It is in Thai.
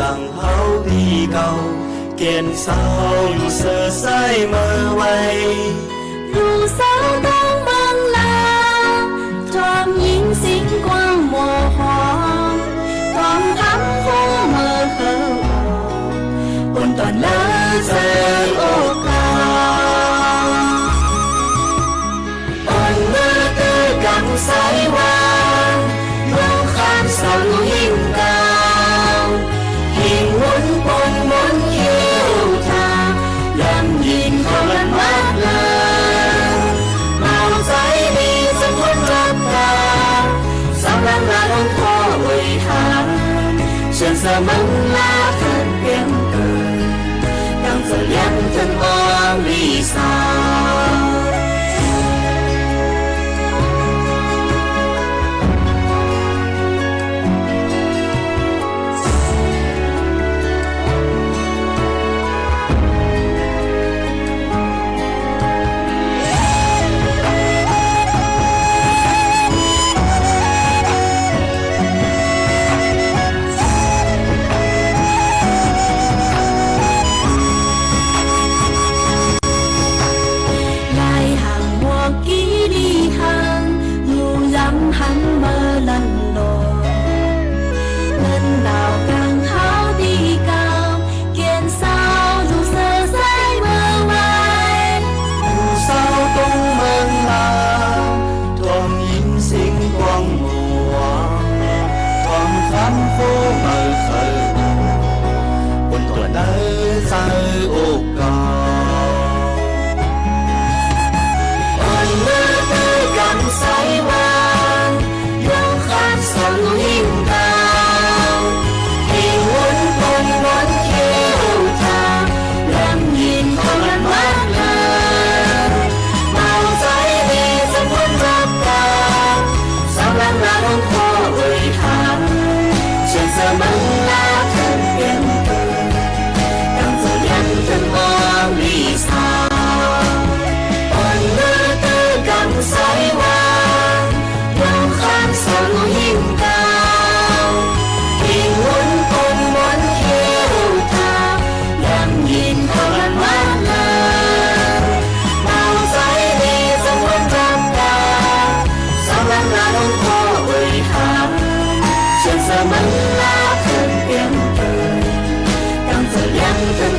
人口的狗坚守如色塞么为如扫东梦啦团银星光魔黄团汤火么和我本段了在โอกาอนเมื่อเกิดกังไสวาลงข้ามเสาหิ่งกาวหิ่งวนปนมนเขียวทางยำยิงเขาลันมากเลยเมาใจดีสมควรรับตาสำลังลาลงพ่อไว้ทางเชิญสมังลาเถิดเพียงเกินตั้งจะเลี้ยงจนอ่อนลีสามันลาเถิดเปลี่ยนเกินตั้งจะยังจน